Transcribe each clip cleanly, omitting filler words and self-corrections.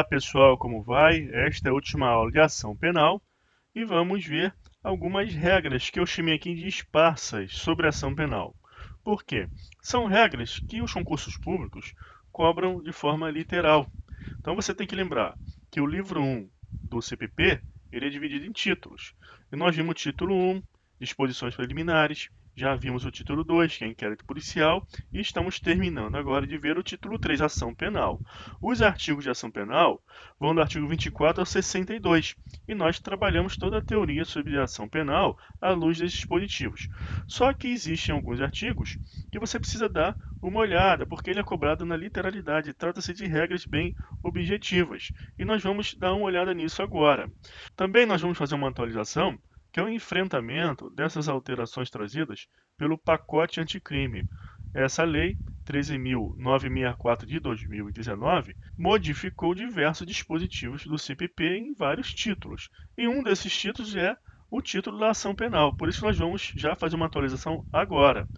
Olá pessoal, como vai? Esta é a última aula de ação penal e vamos ver algumas regras que eu chamei aqui de esparsas sobre ação penal. Por quê? São regras que os concursos públicos cobram de forma literal. Então você tem que lembrar que o livro 1 do CPP ele é dividido em títulos. E nós vimos o título 1, disposições preliminares, já vimos o título 2, que é inquérito policial, e estamos terminando agora de ver o título 3, ação penal. Os artigos de ação penal vão do artigo 24 ao 62, e nós trabalhamos toda a teoria sobre ação penal à luz desses dispositivos. Só que existem alguns artigos que você precisa dar uma olhada, porque ele é cobrado na literalidade, trata-se de regras bem objetivas, e nós vamos dar uma olhada nisso agora. Também nós vamos fazer uma atualização, que é o enfrentamento dessas alterações trazidas pelo pacote anticrime. Essa lei 13.964 de 2019 modificou diversos dispositivos do CPP em vários títulos. E um desses títulos é o título da ação penal. Por isso nós vamos já fazer uma atualização agora.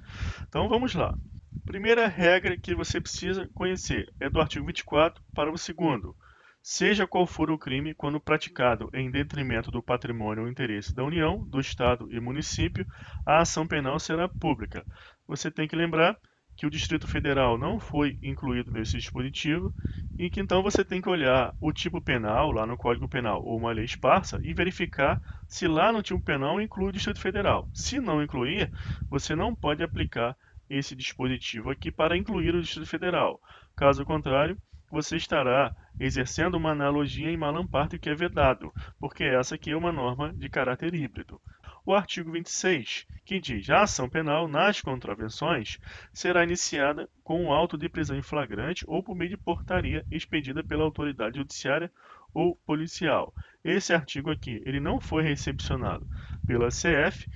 Então vamos lá. Primeira regra que você precisa conhecer é do artigo 24, parágrafo 2º. Seja qual for o crime, quando praticado em detrimento do patrimônio ou interesse da União, do Estado e município, a ação penal será pública. Você tem que lembrar que o Distrito Federal não foi incluído nesse dispositivo e que então você tem que olhar o tipo penal lá no Código Penal ou uma lei esparsa e verificar se lá no tipo penal inclui o Distrito Federal. Se não incluir, você não pode aplicar esse dispositivo aqui para incluir o Distrito Federal. Caso contrário, você estará exercendo uma analogia em malam-partem que é vedado, porque essa aqui é uma norma de caráter híbrido. O artigo 26, que diz a ação penal nas contravenções será iniciada com um auto de prisão em flagrante ou por meio de portaria expedida pela autoridade judiciária ou policial. Esse artigo aqui, ele não foi recepcionado pela CF,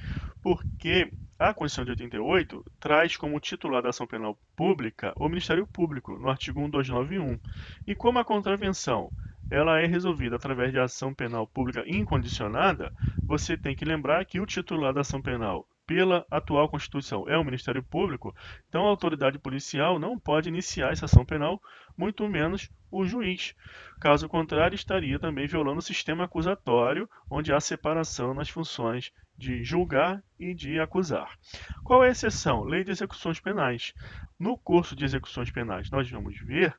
porque a Constituição de 88 traz como titular da ação penal pública o Ministério Público, no artigo 1291. E como a contravenção ela é resolvida através de ação penal pública incondicionada, você tem que lembrar que o titular da ação penal pela atual Constituição é o Ministério Público, então a autoridade policial não pode iniciar essa ação penal, muito menos o juiz. Caso contrário, estaria também violando o sistema acusatório, onde há separação nas funções de julgar e de acusar. Qual é a exceção? Lei de execuções penais. No curso de execuções penais, nós vamos ver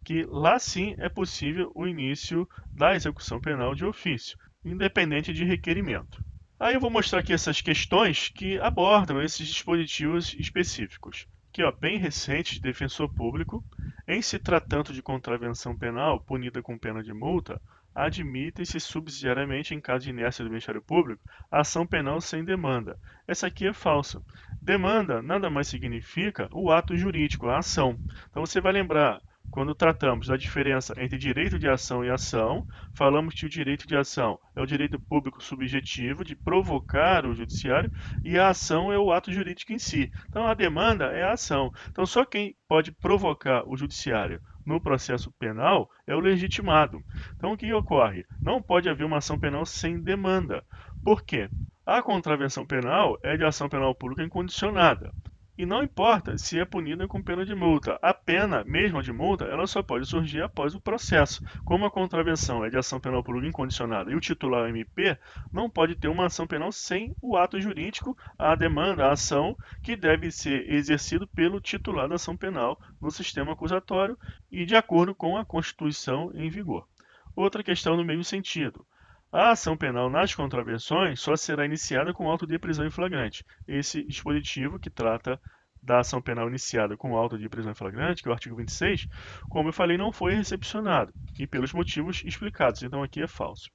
que lá sim é possível o início da execução penal de ofício, independente de requerimento. Aí eu vou mostrar aqui essas questões que abordam esses dispositivos específicos. Aqui, ó, bem recente, de defensor público, em se tratando de contravenção penal punida com pena de multa, admite-se subsidiariamente, em caso de inércia do Ministério Público, a ação penal sem demanda. Essa aqui é falsa. Demanda nada mais significa o ato jurídico, a ação. Então você vai lembrar, quando tratamos da diferença entre direito de ação e ação, falamos que o direito de ação é o direito público subjetivo de provocar o judiciário e a ação é o ato jurídico em si. Então a demanda é a ação. Então só quem pode provocar o judiciário no processo penal é o legitimado. Então o que ocorre? Não pode haver uma ação penal sem demanda. Por quê? A contravenção penal é de ação penal pública incondicionada. E não importa se é punida com pena de multa. A pena, mesmo a de multa, ela só pode surgir após o processo. Como a contravenção é de ação penal pública incondicionada e o titular é o MP, não pode ter uma ação penal sem o ato jurídico, a demanda, a ação, que deve ser exercido pelo titular da ação penal no sistema acusatório e de acordo com a Constituição em vigor. Outra questão no mesmo sentido. A ação penal nas contravenções só será iniciada com auto de prisão em flagrante. Esse dispositivo que trata da ação penal iniciada com auto de prisão em flagrante, que é o artigo 26, como eu falei, não foi recepcionado, e pelos motivos explicados, então aqui é falso.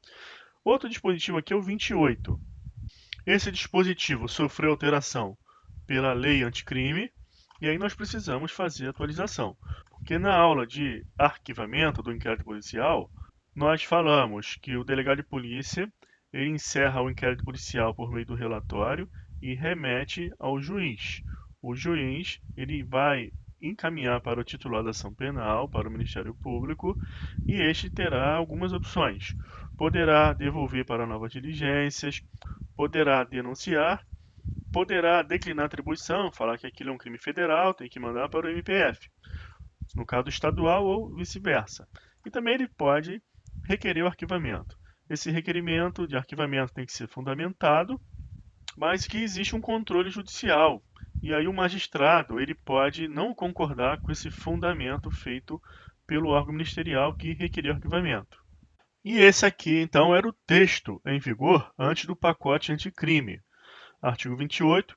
Outro dispositivo aqui é o 28. Esse dispositivo sofreu alteração pela lei anticrime, e aí nós precisamos fazer atualização, porque na aula de arquivamento do inquérito policial, nós falamos que o delegado de polícia ele encerra o inquérito policial por meio do relatório e remete ao juiz. O juiz ele vai encaminhar para o titular da ação penal, para o Ministério Público, e este terá algumas opções. Poderá devolver para novas diligências, poderá denunciar, poderá declinar a atribuição, falar que aquilo é um crime federal, tem que mandar para o MPF, no caso estadual ou vice-versa. e também ele pode requerer o arquivamento. Esse requerimento de arquivamento tem que ser fundamentado, mas que existe um controle judicial. E aí o magistrado ele pode não concordar com esse fundamento feito pelo órgão ministerial que requeriu arquivamento. E esse aqui, então, era o texto em vigor antes do pacote anticrime. Artigo 28.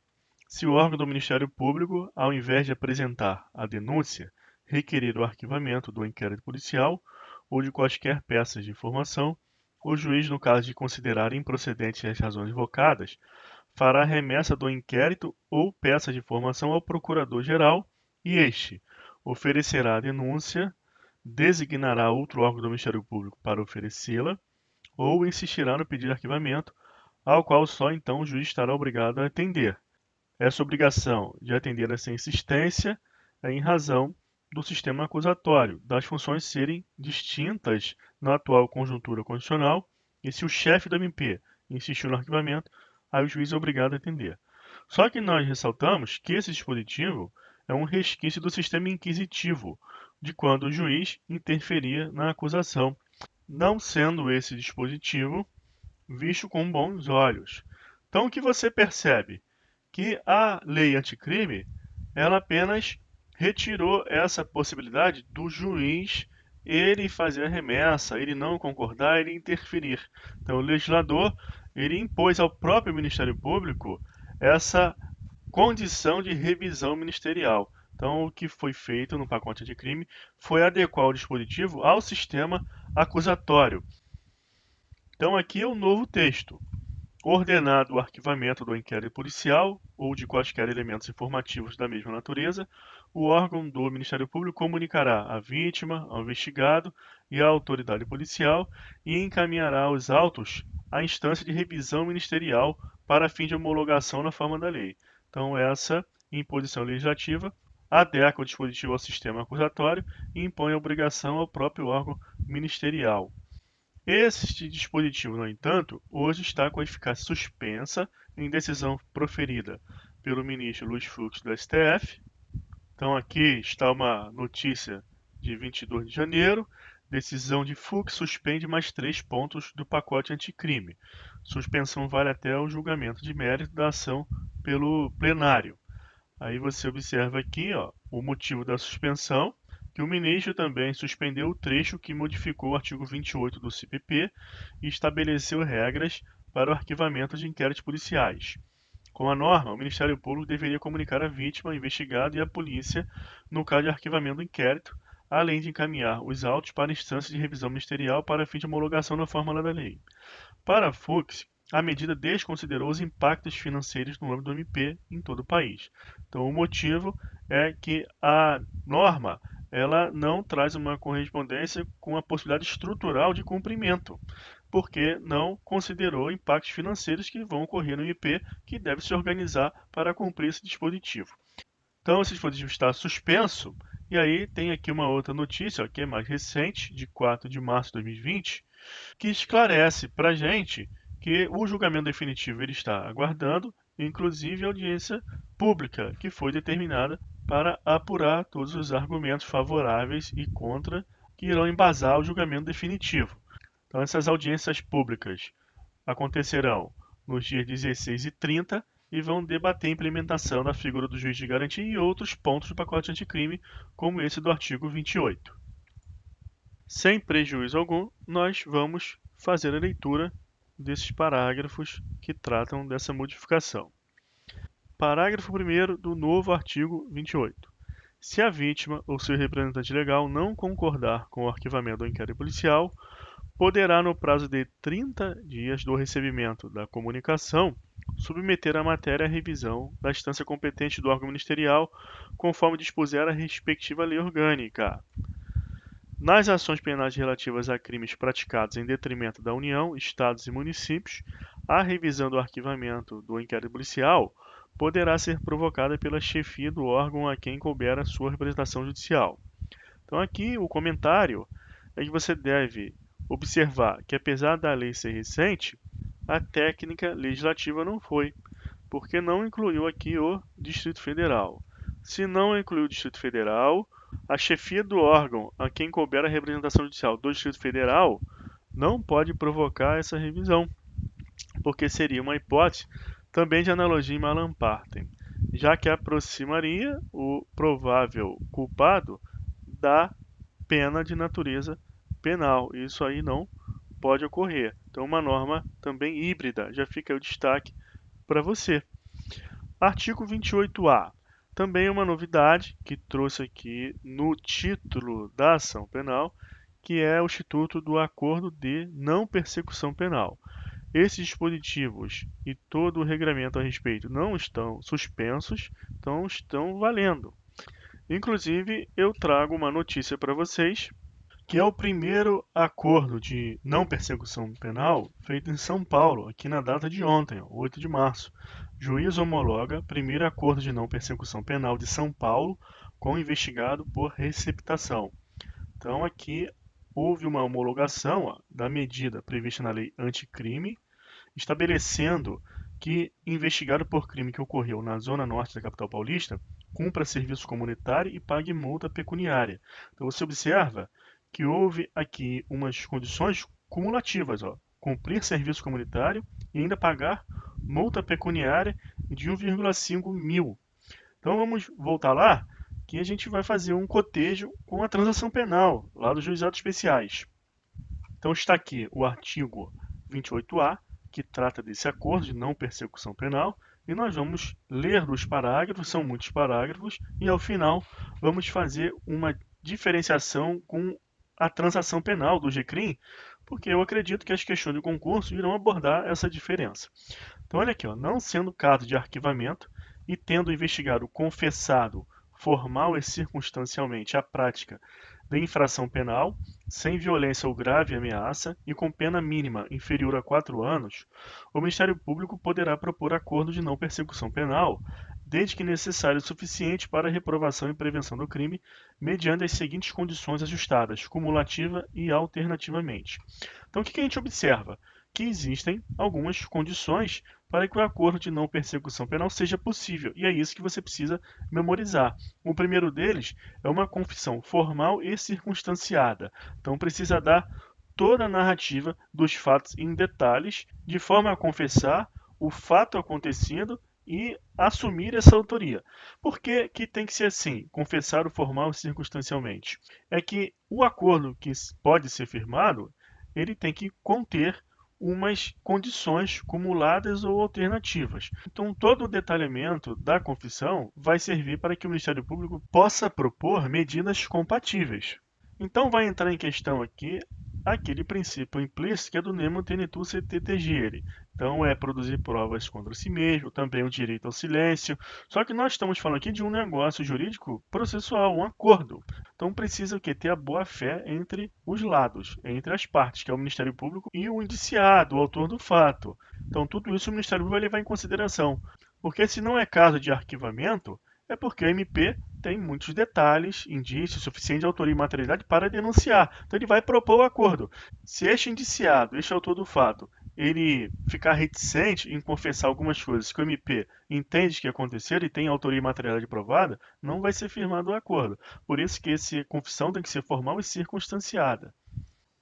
Se o órgão do Ministério Público, ao invés de apresentar a denúncia, requerer o arquivamento do inquérito policial ou de quaisquer peças de informação, o juiz, no caso de considerar improcedentes as razões invocadas, fará remessa do inquérito ou peça de informação ao Procurador-Geral e este oferecerá a denúncia, designará outro órgão do Ministério Público para oferecê-la ou insistirá no pedido de arquivamento, ao qual só então o juiz estará obrigado a atender. Essa obrigação de atender essa insistência é em razão do sistema acusatório, das funções serem distintas na atual conjuntura constitucional, e se o chefe do MP insistiu no arquivamento, aí o juiz é obrigado a atender. Só que nós ressaltamos que esse dispositivo é um resquício do sistema inquisitivo, de quando o juiz interferia na acusação, não sendo esse dispositivo visto com bons olhos. Então, o que você percebe? Que a lei anticrime, ela apenas retirou essa possibilidade do juiz ele fazer a remessa, ele não concordar, ele interferir. Então, o legislador ele impôs ao próprio Ministério Público essa condição de revisão ministerial. Então, o que foi feito no pacote anticrime foi adequar o dispositivo ao sistema acusatório. Então, aqui é o novo texto. Ordenado o arquivamento do inquérito policial ou de quaisquer elementos informativos da mesma natureza, o órgão do Ministério Público comunicará à vítima, ao investigado e à autoridade policial e encaminhará os autos à instância de revisão ministerial para fim de homologação na forma da lei. Então, essa imposição legislativa adequa o dispositivo ao sistema acusatório e impõe a obrigação ao próprio órgão ministerial. Este dispositivo, no entanto, hoje está com a eficácia suspensa em decisão proferida pelo ministro Luiz Fux do STF. Então aqui está uma notícia de 22 de janeiro. Decisão de Fux suspende mais 3 pontos do pacote anticrime. Suspensão vale até o julgamento de mérito da ação pelo plenário. Aí você observa aqui o motivo da suspensão, que o ministro também suspendeu o trecho que modificou o artigo 28 do CPP e estabeleceu regras para o arquivamento de inquéritos policiais. Com a norma, o Ministério Público deveria comunicar a vítima, o investigado e a polícia no caso de arquivamento do inquérito, além de encaminhar os autos para a instância de revisão ministerial para fim de homologação na fórmula da lei. Para Fux, a medida desconsiderou os impactos financeiros no âmbito do MP em todo o país. Então, o motivo é que a norma ela não traz uma correspondência com a possibilidade estrutural de cumprimento, porque não considerou impactos financeiros que vão ocorrer no MP, que deve se organizar para cumprir esse dispositivo. Então, esse dispositivo está suspenso, e aí tem aqui uma outra notícia, que é mais recente, de 4 de março de 2020, que esclarece para a gente que o julgamento definitivo ele está aguardando, inclusive a audiência pública, que foi determinada para apurar todos os argumentos favoráveis e contra que irão embasar o julgamento definitivo. Então, essas audiências públicas acontecerão nos dias 16 e 30 e vão debater a implementação da figura do juiz de garantia e outros pontos do pacote anticrime, como esse do artigo 28. Sem prejuízo algum, nós vamos fazer a leitura desses parágrafos que tratam dessa modificação. Parágrafo 1º do novo artigo 28. Se a vítima ou seu representante legal não concordar com o arquivamento do inquérito policial, poderá, no prazo de 30 dias do recebimento da comunicação, submeter a matéria à revisão da instância competente do órgão ministerial, conforme dispuser a respectiva lei orgânica. Nas ações penais relativas a crimes praticados em detrimento da União, Estados e municípios, a revisão do arquivamento do inquérito policial poderá ser provocada pela chefia do órgão a quem couber a sua representação judicial. Então aqui o comentário é que você deve observar que, apesar da lei ser recente, a técnica legislativa não foi, porque não incluiu aqui o Distrito Federal. Se não incluiu o Distrito Federal, A chefia do órgão a quem couber a representação judicial do Distrito Federal não pode provocar essa revisão, porque seria uma hipótese também de analogia em malam partem, já que aproximaria o provável culpado da pena de natureza penal. Isso aí não pode ocorrer. Então, uma norma também híbrida, já fica aí o destaque para você. Artigo 28A. Também uma novidade que trouxe aqui no título da ação penal, que é o Instituto do Acordo de Não Persecução Penal. Esses dispositivos e todo o regramento a respeito não estão suspensos, então estão valendo. Inclusive, eu trago uma notícia para vocês, que é o primeiro acordo de não persecução penal feito em São Paulo, aqui na data de ontem, 8 de março. Juiz homologa primeiro acordo de não persecução penal de São Paulo com investigado por receptação. Então, aqui houve uma homologação da medida prevista na lei anticrime, estabelecendo que investigado por crime que ocorreu na zona norte da capital paulista cumpra serviço comunitário e pague multa pecuniária. Então você observa que houve aqui umas condições cumulativas, ó, cumprir serviço comunitário e ainda pagar multa pecuniária de 1,5 mil. Então vamos voltar lá, que a gente vai fazer um cotejo com a transação penal, lá dos juizados especiais. Então está aqui o artigo 28A, que trata desse acordo de não persecução penal, e nós vamos ler dos parágrafos, são muitos parágrafos, e ao final vamos fazer uma diferenciação com a transação penal do GCRIM, porque eu acredito que as questões de concurso irão abordar essa diferença. Então olha aqui, ó, não sendo caso de arquivamento e tendo investigado confessado formal e circunstancialmente a prática da infração penal, sem violência ou grave ameaça e com pena mínima inferior a 4 anos, o Ministério Público poderá propor acordo de não persecução penal, desde que necessário o suficiente para a reprovação e prevenção do crime, mediante as seguintes condições ajustadas, cumulativa e alternativamente. Então, o que a gente observa? Que existem algumas condições para que o acordo de não persecução penal seja possível, e é isso que você precisa memorizar. O primeiro deles é uma confissão formal e circunstanciada. Então precisa dar toda a narrativa dos fatos em detalhes, de forma a confessar o fato acontecido e assumir essa autoria. Por que tem que ser assim, confessar o formal e circunstancialmente? É que o acordo que pode ser firmado, ele tem que conter umas condições cumuladas ou alternativas. Então, todo o detalhamento da confissão vai servir para que o Ministério Público possa propor medidas compatíveis. Então, vai entrar em questão aqui aquele princípio implícito que é do nemo tenetur se tetegere. Então, é produzir provas contra si mesmo, também o direito ao silêncio. Só que nós estamos falando aqui de um negócio jurídico processual, um acordo. Então, precisa o quê? Ter a boa-fé entre os lados, entre as partes, que é o Ministério Público e o indiciado, o autor do fato. Então, tudo isso o Ministério Público vai levar em consideração. Porque se não é caso de arquivamento, é porque a MP tem muitos detalhes, indícios, suficiente de autoria e materialidade para denunciar. Então ele vai propor o acordo. Se este indiciado, este autor do fato, ele ficar reticente em confessar algumas coisas que o MP entende que aconteceram e tem autoria e materialidade provada, não vai ser firmado o acordo. Por isso que essa confissão tem que ser formal e circunstanciada.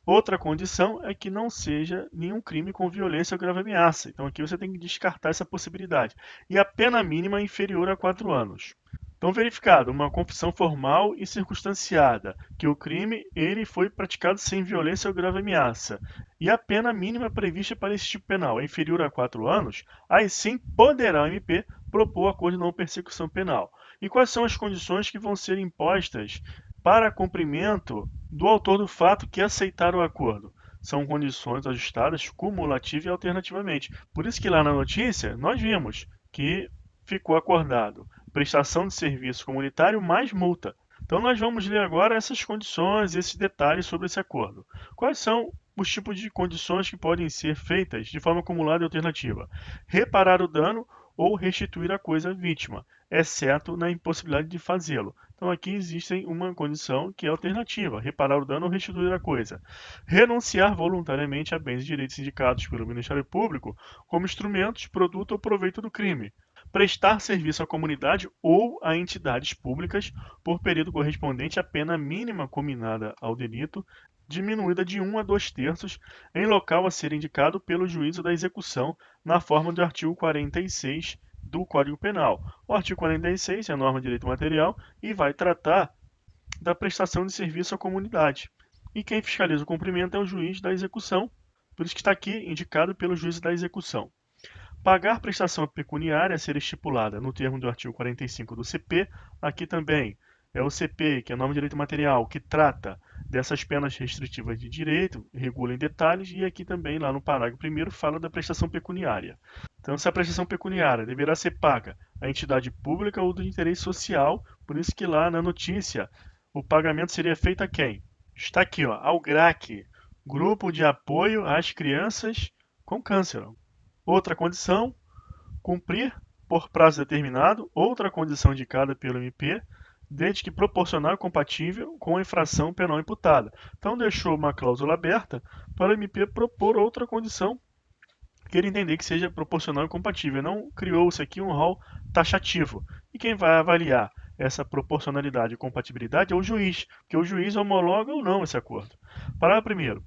Outra condição é que não seja nenhum crime com violência ou grave ameaça. Então aqui você tem que descartar essa possibilidade. E a pena mínima é inferior a 4 anos. Então, verificado uma confissão formal e circunstanciada, que o crime ele foi praticado sem violência ou grave ameaça, e a pena mínima prevista para esse tipo penal é inferior a 4 anos, aí sim poderá o MP propor acordo de não persecução penal. E quais são as condições que vão ser impostas para cumprimento do autor do fato que aceitar o acordo? São condições ajustadas cumulativa e alternativamente. Por isso que lá na notícia nós vimos que ficou acordado prestação de serviço comunitário mais multa. Então nós vamos ler agora essas condições, esses detalhes sobre esse acordo. Quais são os tipos de condições que podem ser feitas de forma acumulada e alternativa? Reparar o dano ou restituir a coisa à vítima, exceto na impossibilidade de fazê-lo. Então aqui existe uma condição que é alternativa, reparar o dano ou restituir a coisa. Renunciar voluntariamente a bens e direitos indicados pelo Ministério Público como instrumentos, produto ou proveito do crime. prestar serviço à comunidade ou a entidades públicas por período correspondente à pena mínima combinada ao delito, diminuída de 1 a 2/3, em local a ser indicado pelo juízo da execução, na forma do artigo 46 do Código Penal. O artigo 46 é a norma de direito material e vai tratar da prestação de serviço à comunidade. E quem fiscaliza o cumprimento é o juiz da execução, por isso que está aqui indicado pelo juiz da execução. Pagar prestação pecuniária a ser estipulada no termo do artigo 45 do CP, aqui também é o CP, que é a norma de direito material, que trata dessas penas restritivas de direito, regula em detalhes, e aqui também, lá no parágrafo 1º, fala da prestação pecuniária. Então, se a prestação pecuniária deverá ser paga à entidade pública ou do interesse social, por isso que lá na notícia o pagamento seria feito a quem? Está aqui, ó, ao GRAC, Grupo de Apoio às Crianças com Câncer. Outra condição, cumprir por prazo determinado outra condição indicada pelo MP, desde que proporcional e compatível com a infração penal imputada. Então, deixou uma cláusula aberta para o MP propor outra condição que ele entender que seja proporcional e compatível. Não criou-se aqui um rol taxativo. E quem vai avaliar essa proporcionalidade e compatibilidade é o juiz, porque o juiz homologa ou não esse acordo. Parágrafo 1º.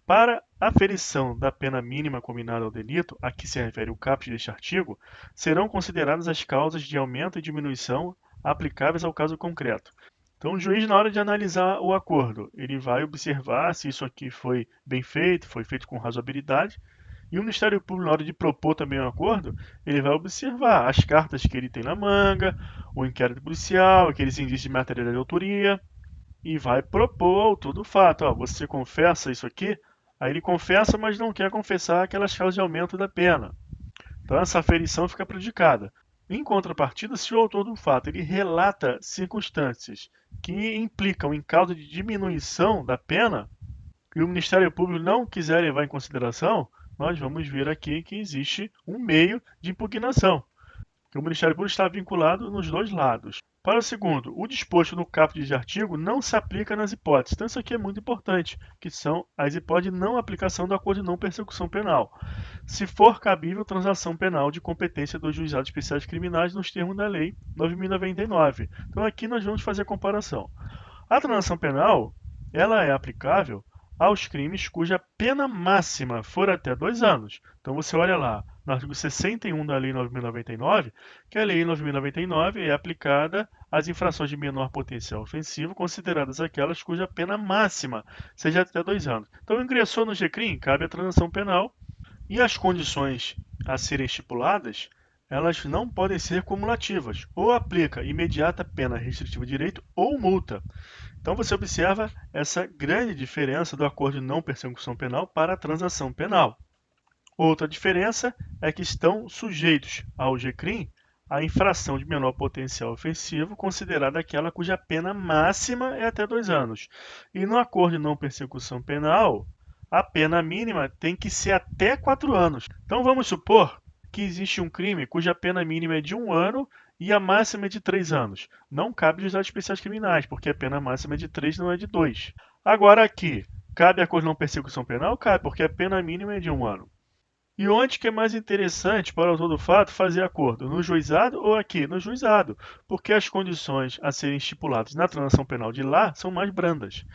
Para aferição da pena mínima combinada ao delito, a que se refere o caput deste artigo, serão consideradas as causas de aumento e diminuição aplicáveis ao caso concreto. Então, o juiz, na hora de analisar o acordo, ele vai observar se isso aqui foi bem feito, foi feito com razoabilidade, e o Ministério Público, na hora de propor também um acordo, ele vai observar as cartas que ele tem na manga, o inquérito policial, aqueles indícios de materialidade de autoria, e vai propor ao todo fato. Ó, você confessa isso aqui? Aí ele confessa, mas não quer confessar aquelas causas de aumento da pena. Então essa aferição fica prejudicada. Em contrapartida, se o autor do fato ele relata circunstâncias que implicam em causa de diminuição da pena, e o Ministério Público não quiser levar em consideração, nós vamos ver aqui que existe um meio de impugnação, que o Ministério Público está vinculado nos dois lados. Para o segundo, o disposto no caput de artigo não se aplica nas hipóteses. Então isso aqui é muito importante, que são as hipóteses de não aplicação do acordo de não persecução penal. Se for cabível transação penal de competência dos juizados especiais criminais nos termos da Lei 9.099. Então aqui nós vamos fazer a comparação. A transação penal, ela é aplicável aos crimes cuja pena máxima for até 2 anos. Então você olha lá, no artigo 61 da Lei 9.099, que a Lei 9.099 é aplicada às infrações de menor potencial ofensivo, consideradas aquelas cuja pena máxima seja até 2 anos. Então ingressou no GCRIM, cabe a transação penal, e as condições a serem estipuladas, elas não podem ser cumulativas, ou aplica imediata pena restritiva de direito ou multa. Então você observa essa grande diferença do acordo de não persecução penal para a transação penal. Outra diferença é que estão sujeitos ao GCRIM a infração de menor potencial ofensivo, considerada aquela cuja pena máxima é até 2 anos. E no acordo de não persecução penal, a pena mínima tem que ser até 4 anos. Então vamos supor que existe um crime cuja pena mínima é de 1 ano e a máxima é de 3 anos. Não cabe juizados especiais criminais, porque a pena máxima é de 3, não é de 2. Agora aqui, cabe acordo de não persecução penal? Cabe, porque a pena mínima é de 1 ano. E onde que é mais interessante para o autor do fato fazer acordo? No juizado ou aqui? No juizado, porque as condições a serem estipuladas na transação penal de lá são mais brandas.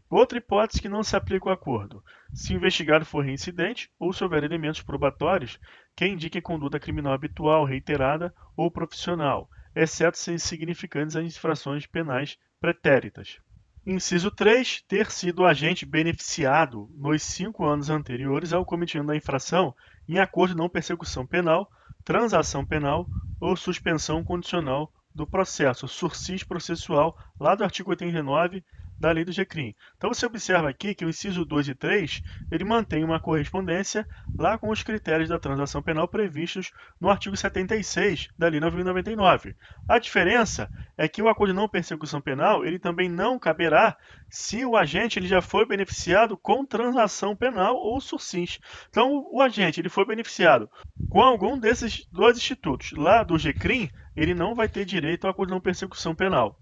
Outra hipótese que não se aplica o acordo: se o investigado for reincidente ou se houver elementos probatórios que indiquem conduta criminal habitual, reiterada ou profissional, exceto se insignificantes as infrações penais pretéritas. Inciso 3. Ter sido agente beneficiado nos 5 anos anteriores ao cometimento da infração em acordo de não persecução penal, transação penal ou suspensão condicional do processo, sursis processual, lá do artigo 89 da lei do GCRIM. Então você observa aqui que o inciso 2 e 3, ele mantém uma correspondência lá com os critérios da transação penal previstos no artigo 76 da lei 9.099. A diferença é que o acordo de não persecução penal, ele também não caberá se o agente ele já foi beneficiado com transação penal ou sursis. Então o agente ele foi beneficiado com algum desses dois institutos lá do GCRIM, ele não vai ter direito ao acordo de não persecução penal.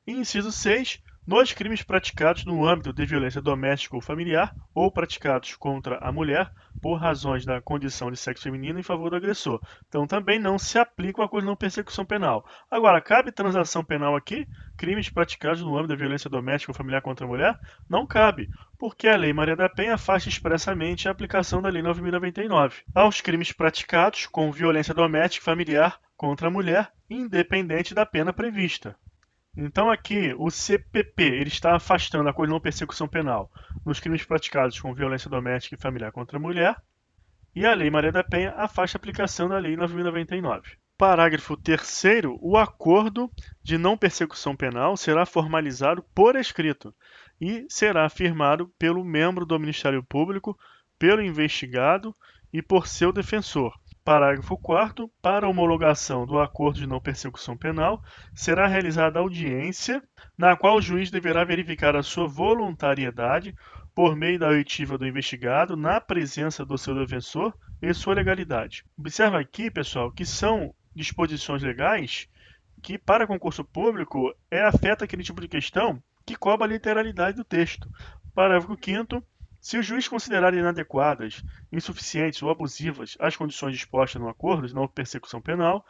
E inciso 6, Nos crimes praticados no âmbito de violência doméstica ou familiar, ou praticados contra a mulher, por razões da condição de sexo feminino em favor do agressor. Então também não se aplica o acordo de não persecução penal. Agora, cabe transação penal aqui? Crimes praticados no âmbito da violência doméstica ou familiar contra a mulher? Não cabe, porque a Lei Maria da Penha afasta expressamente a aplicação da Lei 9.099 aos crimes praticados com violência doméstica e familiar contra a mulher, independente da pena prevista. Então aqui o CPP ele está afastando a acordo de não persecução penal nos crimes praticados com violência doméstica e familiar contra a mulher, e a Lei Maria da Penha afasta a aplicação da Lei 9.099. Parágrafo 3º, o acordo de não persecução penal será formalizado por escrito e será firmado pelo membro do Ministério Público, pelo investigado e por seu defensor. Parágrafo 4º, para homologação do acordo de não persecução penal, será realizada audiência, na qual o juiz deverá verificar a sua voluntariedade por meio da oitiva do investigado, na presença do seu defensor e sua legalidade. Observa aqui, pessoal, que são disposições legais que, para concurso público, afeta aquele tipo de questão que cobre a literalidade do texto. Parágrafo 5º, se o juiz considerar inadequadas, insuficientes ou abusivas as condições dispostas no acordo de não persecução penal,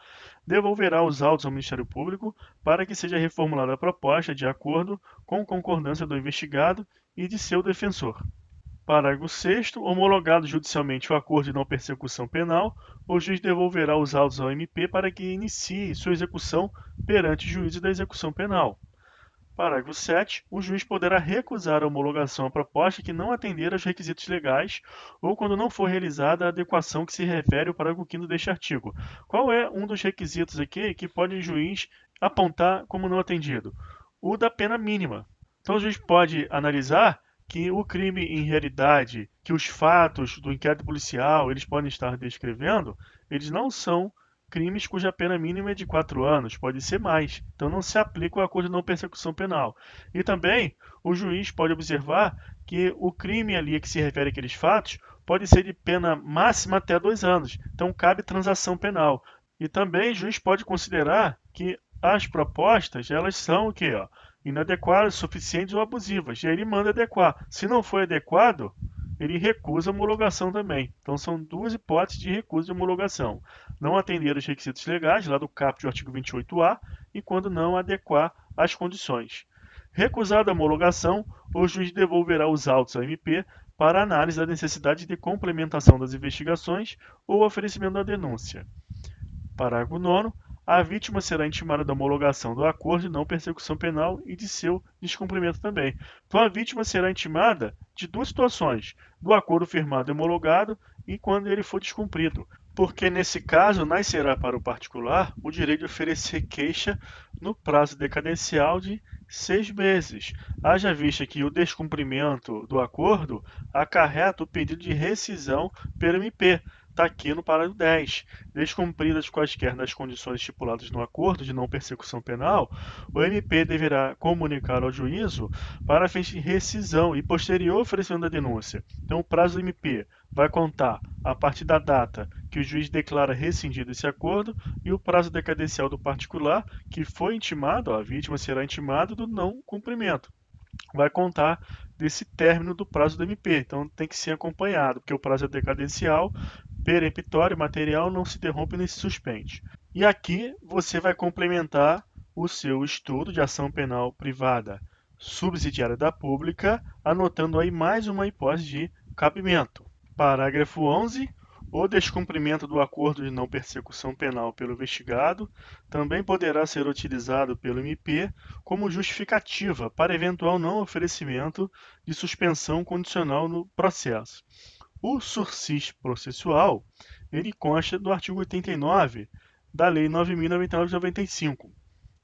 devolverá os autos ao Ministério Público para que seja reformulada a proposta de acordo com concordância do investigado e de seu defensor. Parágrafo 6º, homologado judicialmente o acordo de não persecução penal, o juiz devolverá os autos ao MP para que inicie sua execução perante o juízo da execução penal. Parágrafo 7º, o juiz poderá recusar a homologação à proposta que não atender aos requisitos legais ou quando não for realizada a adequação que se refere ao parágrafo 5º deste artigo. Qual é um dos requisitos aqui que pode o juiz apontar como não atendido? O da pena mínima. Então o juiz pode analisar que o crime em realidade, que os fatos do inquérito policial eles podem estar descrevendo, eles não são crimes cuja pena mínima é de 4 anos, pode ser mais. Então não se aplica o acordo de não persecução penal. E também o juiz pode observar que o crime ali a que se refere àqueles fatos pode ser de pena máxima até 2 anos. Então cabe transação penal. E também o juiz pode considerar que as propostas elas são o quê? Inadequadas, suficientes ou abusivas. E aí ele manda adequar. Se não for adequado, ele recusa a homologação também. Então são duas hipóteses de recusa de homologação. Não atender os requisitos legais, lá do caput do artigo 28A, e quando não adequar as condições. Recusada a homologação, o juiz devolverá os autos ao MP para análise da necessidade de complementação das investigações ou oferecimento da denúncia. Parágrafo 9º. A vítima será intimada da homologação do acordo de não persecução penal e de seu descumprimento também. Então, a vítima será intimada de duas situações: do acordo firmado e homologado e quando ele for descumprido. Porque, nesse caso, nascerá para o particular o direito de oferecer queixa no prazo decadencial de 6 meses. Haja vista que o descumprimento do acordo acarreta o pedido de rescisão pelo MP. Está aqui no parágrafo 10. Descumpridas quaisquer das condições estipuladas no acordo de não persecução penal, o MP deverá comunicar ao juízo para a fim de rescisão e posterior oferecimento da denúncia. Então, o prazo do MP vai contar a partir da data que o juiz declara rescindido esse acordo e o prazo decadencial do particular que foi intimado, a vítima será intimada do não cumprimento. Vai contar desse término do prazo do MP. Então tem que ser acompanhado, porque o prazo é decadencial, peremptório, material não se interrompe nem se suspende. E aqui você vai complementar o seu estudo de ação penal privada subsidiária da pública, anotando aí mais uma hipótese de cabimento. Parágrafo 11. O descumprimento do acordo de não persecução penal pelo investigado também poderá ser utilizado pelo MP como justificativa para eventual não oferecimento de suspensão condicional no processo. O sursis processual, ele consta do artigo 89 da Lei 9.099 de 95.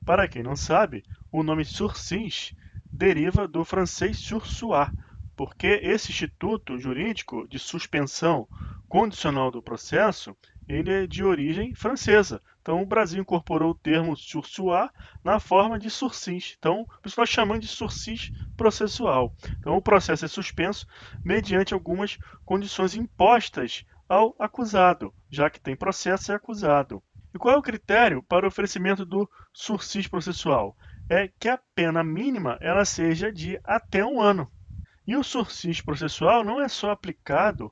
Para quem não sabe, o nome sursis deriva do francês surseoir, porque esse instituto jurídico de suspensão condicional do processo, ele é de origem francesa. Então, o Brasil incorporou o termo surseoir na forma de sursis. Então, por isso nós chamamos de sursis processual. Então, o processo é suspenso mediante algumas condições impostas ao acusado, já que tem processo e acusado. E qual é o critério para o oferecimento do sursis processual? é que a pena mínima ela seja de até 1 ano. E o sursis processual não é só aplicado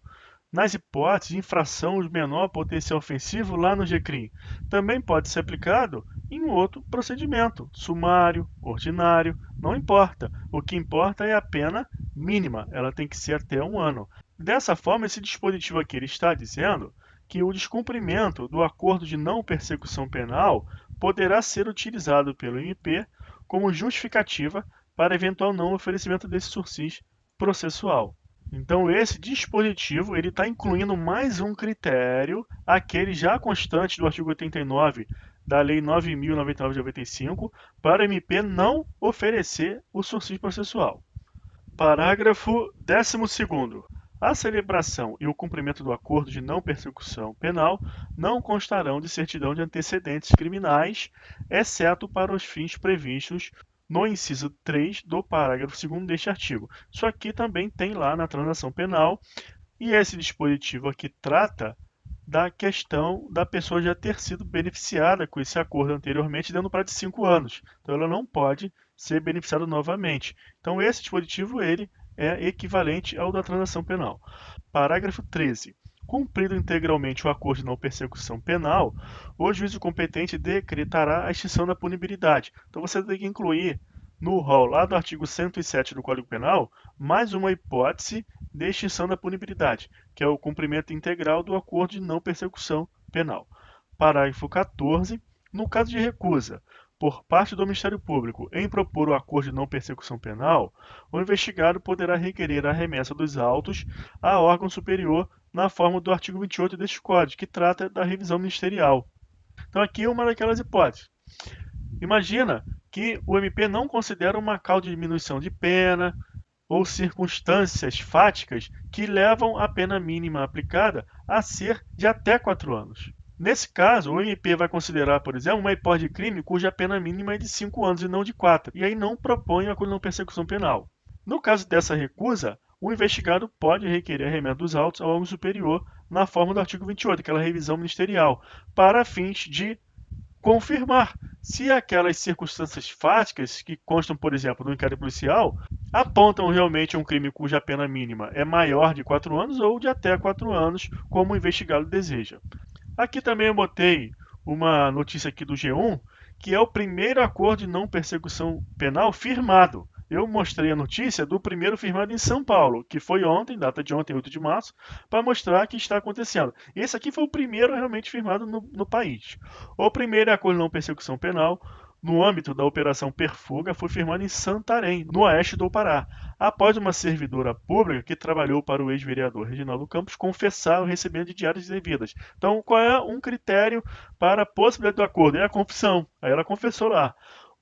nas hipóteses de infração de menor potencial ofensivo lá no GCRIM. Também pode ser aplicado em outro procedimento, sumário, ordinário, não importa. O que importa é a pena mínima, ela tem que ser até 1 ano. Dessa forma, esse dispositivo aqui ele está dizendo que o descumprimento do acordo de não persecução penal poderá ser utilizado pelo MP como justificativa para eventual não oferecimento desse sursis processual. Então, esse dispositivo ele está incluindo mais um critério, aquele já constante do artigo 89 da Lei 9.099 de 95, para o MP não oferecer o sursis processual. Parágrafo 12º. A celebração e o cumprimento do acordo de não persecução penal não constarão de certidão de antecedentes criminais, exceto para os fins previstos no inciso 3 do parágrafo 2º deste artigo. Isso aqui também tem lá na transação penal, e esse dispositivo aqui trata da questão da pessoa já ter sido beneficiada com esse acordo anteriormente, dando prazo de 5 anos. Então, ela não pode ser beneficiada novamente. Então, esse dispositivo ele é equivalente ao da transação penal. Parágrafo 13. Cumprido integralmente o acordo de não persecução penal, o juízo competente decretará a extinção da punibilidade. Então, você tem que incluir no rol lá do artigo 107 do Código Penal mais uma hipótese de extinção da punibilidade, que é o cumprimento integral do acordo de não persecução penal. Parágrafo 14. No caso de recusa por parte do Ministério Público em propor o acordo de não persecução penal, o investigado poderá requerer a remessa dos autos a órgão superior na forma do artigo 28 deste Código, que trata da revisão ministerial. Então, aqui é uma daquelas hipóteses. Imagina que o MP não considera uma causa de diminuição de pena ou circunstâncias fáticas que levam a pena mínima aplicada a ser de até 4 anos. Nesse caso, o MP vai considerar, por exemplo, uma hipótese de crime cuja pena mínima é de 5 anos e não de 4, e aí não propõe a não persecução penal. No caso dessa recusa, o investigado pode requerer a remessa dos autos ao órgão superior na forma do artigo 28, aquela revisão ministerial, para fins de confirmar se aquelas circunstâncias fáticas que constam, por exemplo, no inquérito policial, apontam realmente um crime cuja pena mínima é maior de 4 anos ou de até 4 anos, como o investigado deseja. Aqui também eu botei uma notícia aqui do G1, que é o primeiro acordo de não persecução penal firmado. Eu mostrei a notícia do primeiro firmado em São Paulo, que foi ontem, data de ontem, 8 de março, para mostrar que está acontecendo. Esse aqui foi o primeiro realmente firmado no país. O primeiro acordo de não persecução penal, no âmbito da Operação Perfuga, foi firmado em Santarém, no oeste do Pará, após uma servidora pública que trabalhou para o ex-vereador Reginaldo Campos confessar o recebimento de diárias indevidas. Então, qual é um critério para a possibilidade do acordo? É a confissão. Aí ela confessou lá.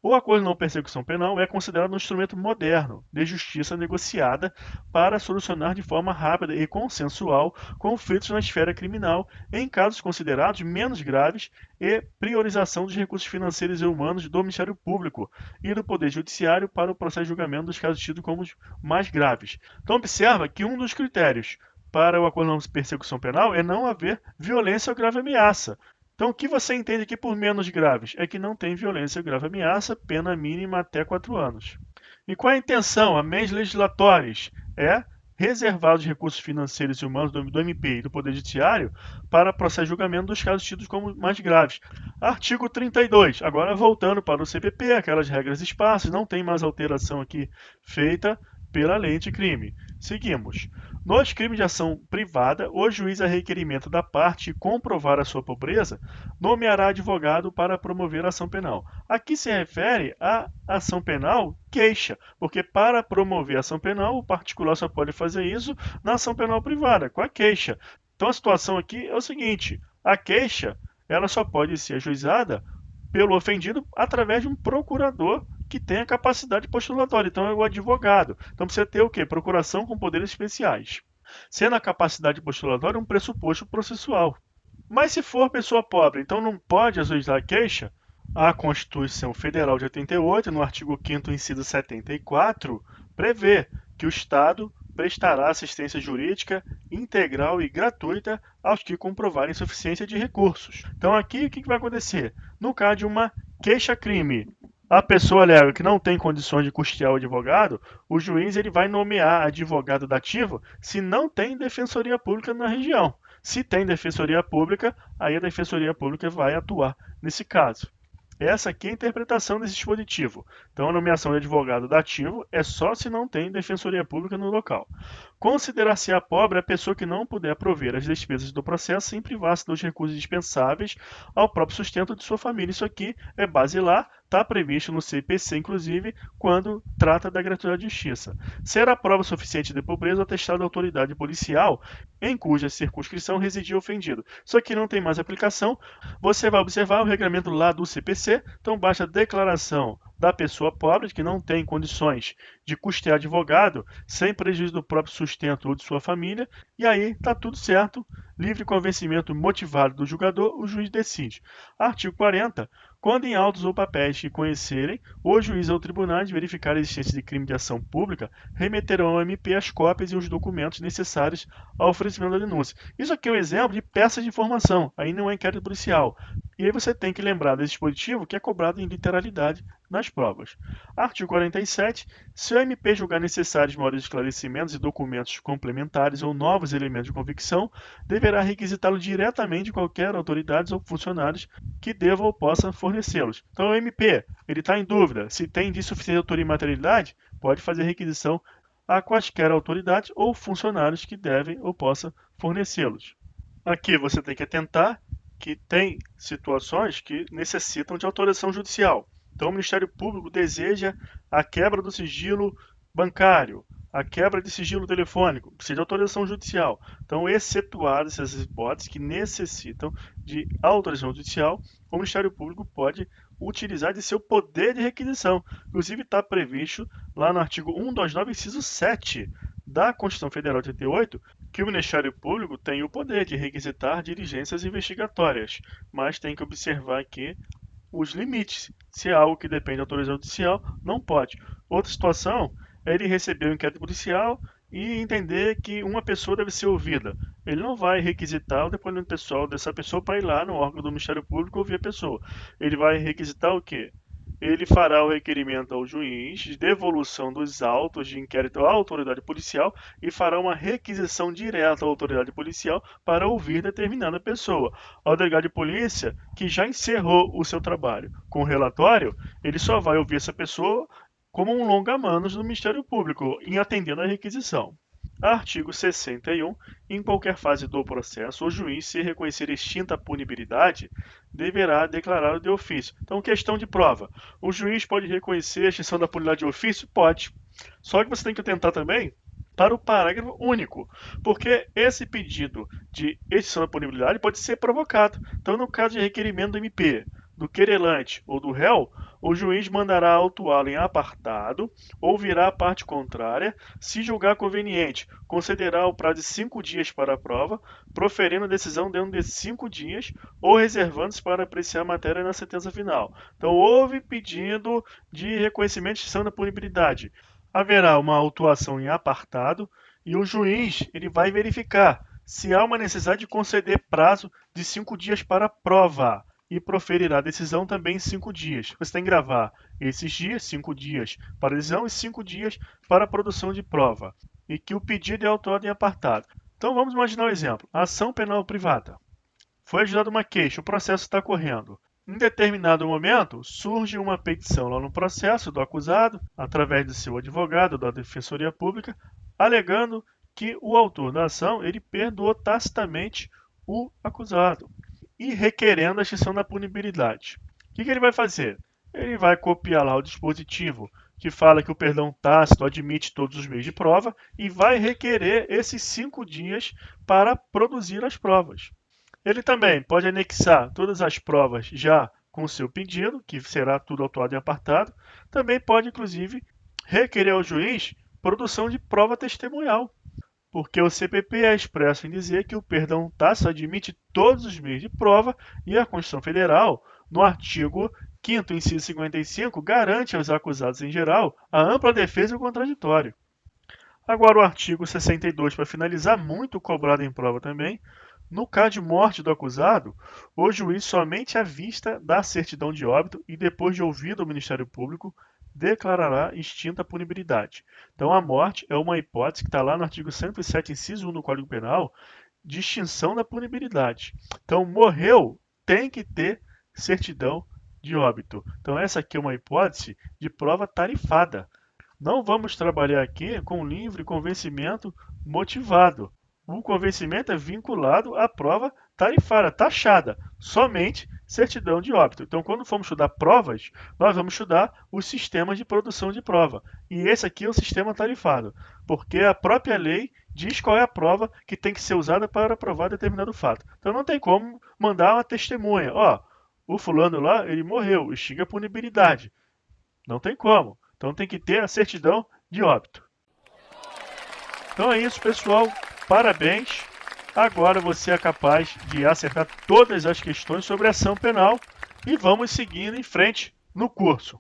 O acordo de não persecução penal é considerado um instrumento moderno de justiça negociada para solucionar de forma rápida e consensual conflitos na esfera criminal em casos considerados menos graves e priorização dos recursos financeiros e humanos do Ministério Público e do Poder Judiciário para o processo de julgamento dos casos tidos como os mais graves. Então, observa que um dos critérios para o acordo de não persecução penal é não haver violência ou grave ameaça. Então, o que você entende aqui por menos graves? É que não tem violência ou grave ameaça, pena mínima até 4 anos. E qual é a intenção? A meios legislatórios é reservar os recursos financeiros e humanos do MP e do Poder Judiciário para processo de julgamento dos casos tidos como mais graves. Artigo 32. Agora, voltando para o CPP, aquelas regras esparsas, não tem mais alteração aqui feita pela lei anticrime. Seguimos. Nos crimes de ação privada, o juiz, a requerimento da parte comprovar a sua pobreza, nomeará advogado para promover a ação penal. Aqui se refere à ação penal queixa, porque para promover a ação penal, o particular só pode fazer isso na ação penal privada, com a queixa. Então a situação aqui é o seguinte, a queixa ela só pode ser ajuizada pelo ofendido através de um procurador que tenha capacidade postulatória, então é o advogado. Então precisa ter o quê? Procuração com poderes especiais. Sendo a capacidade postulatória um pressuposto processual. Mas se for pessoa pobre, então não pode ajuizar a queixa? A Constituição Federal de 88, no artigo 5º, inciso 74, prevê que o Estado prestará assistência jurídica integral e gratuita aos que comprovarem insuficiência de recursos. Então aqui o que vai acontecer? No caso de uma queixa-crime, A pessoa alega que não tem condições de custear o advogado, o juiz ele vai nomear advogado dativo se não tem defensoria pública na região. Se tem defensoria pública, aí a defensoria pública vai atuar nesse caso. Essa aqui é a interpretação desse dispositivo. Então, a nomeação de advogado dativo é só se não tem defensoria pública no local. Considerar-se-á pobre a pessoa que não puder prover as despesas do processo sem privar-se dos recursos dispensáveis ao próprio sustento de sua família. Isso aqui é basilar, está previsto no CPC, inclusive, quando trata da gratuidade de justiça. Será prova suficiente de pobreza o atestado da autoridade policial em cuja circunscrição residia o ofendido. Isso aqui não tem mais aplicação. Você vai observar o regulamento lá do CPC, então basta a declaração da pessoa pobre que não tem condições de custear advogado sem prejuízo do próprio sustento ou de sua família, e aí está tudo certo, livre convencimento motivado do julgador, o juiz decide. Artigo 40. Quando em autos ou papéis que conhecerem, o juiz ou tribunais verificar a existência de crime de ação pública, remeterão ao MP as cópias e os documentos necessários ao oferecimento da denúncia. Isso aqui é um exemplo de peça de informação, aí não é inquérito policial. E aí você tem que lembrar desse dispositivo que é cobrado em literalidade nas provas. Artigo 47. Se o MP julgar necessários maiores esclarecimentos e documentos complementares ou novos elementos de convicção, deverá requisitá-lo diretamente de qualquer autoridade ou funcionários que deva ou possa fornecê-los. Então, o MP ele está em dúvida se tem indício suficiente de autoria e materialidade, pode fazer requisição a quaisquer autoridades ou funcionários que devem ou possam fornecê-los. Aqui você tem que atentar que tem situações que necessitam de autorização judicial. Então, o Ministério Público deseja a quebra do sigilo bancário, a quebra de sigilo telefônico, precisa de autorização judicial. Então, excetuadas essas hipóteses que necessitam de autorização judicial, o Ministério Público pode utilizar de seu poder de requisição. Inclusive, está previsto lá no artigo 129, inciso 7 da Constituição Federal de 88, que o Ministério Público tem o poder de requisitar diligências investigatórias, mas tem que observar aqui os limites. Se é algo que depende da autorização judicial, não pode. Outra situação é ele receber o inquérito policial e entender que uma pessoa deve ser ouvida. Ele não vai requisitar o depoimento pessoal dessa pessoa para ir lá no órgão do Ministério Público ouvir a pessoa. Ele vai requisitar o quê? Ele fará o requerimento ao juiz de devolução dos autos de inquérito à autoridade policial e fará uma requisição direta à autoridade policial para ouvir determinada pessoa. Ao delegado de polícia, que já encerrou o seu trabalho com o relatório, ele só vai ouvir essa pessoa como um longa-manos do Ministério Público, em atendendo à requisição. Artigo 61. Em qualquer fase do processo, o juiz, se reconhecer extinta a punibilidade, deverá declará-lo de ofício. Então, questão de prova. O juiz pode reconhecer a extinção da punibilidade de ofício? Pode. Só que você tem que atentar também para o parágrafo único, porque esse pedido de extinção da punibilidade pode ser provocado. Então, no caso de requerimento do MP, do querelante ou do réu, o juiz mandará autuá-lo em apartado, ouvirá a parte contrária, se julgar conveniente, concederá o prazo de 5 dias para a prova, proferindo a decisão dentro de 5 dias ou reservando-se para apreciar a matéria na sentença final. Então, houve pedido de reconhecimento de extinção da punibilidade. Haverá uma autuação em apartado e o juiz ele vai verificar se há uma necessidade de conceder prazo de 5 dias para a prova e proferirá a decisão também em 5 dias. Você tem que gravar esses dias, 5 dias para a decisão e 5 dias para a produção de prova. E que o pedido é autuado em apartado. Então vamos imaginar um exemplo. Ação penal privada. Foi ajuizada uma queixa, o processo está correndo. Em determinado momento, surge uma petição lá no processo do acusado, através do seu advogado, da Defensoria Pública, alegando que o autor da ação ele perdoou tacitamente o acusado e requerendo a extinção da punibilidade. O que ele vai fazer? Ele vai copiar lá o dispositivo que fala que o perdão tácito admite todos os meios de prova e vai requerer esses 5 dias para produzir as provas. Ele também pode anexar todas as provas já com o seu pedido, que será tudo autuado em apartado. Também pode, inclusive, requerer ao juiz produção de prova testemunhal, porque o CPP é expresso em dizer que o perdão tácito admite todos os meios de prova e a Constituição Federal, no artigo 5º, inciso 55, garante aos acusados em geral a ampla defesa e o contraditório. Agora o artigo 62, para finalizar, muito cobrado em prova também, No caso de morte do acusado, o juiz somente à vista da certidão de óbito e depois de ouvido o Ministério Público, declarará extinta a punibilidade. Então, a morte é uma hipótese que está lá no artigo 107, inciso 1 do Código Penal, de extinção da punibilidade. Então, morreu, tem que ter certidão de óbito. Então, essa aqui é uma hipótese de prova tarifada. Não vamos trabalhar aqui com livre convencimento motivado. O convencimento é vinculado à prova tarifária, taxada, somente certidão de óbito. Então, quando formos estudar provas, nós vamos estudar os sistemas de produção de prova. E esse aqui é o sistema tarifado, porque a própria lei diz qual é a prova que tem que ser usada para provar determinado fato. Então, não tem como mandar uma testemunha. Ó, o fulano lá, ele morreu, extingue a punibilidade. Não tem como. Então, tem que ter a certidão de óbito. Então é isso, pessoal. Parabéns! Agora você é capaz de acertar todas as questões sobre ação penal e vamos seguindo em frente no curso.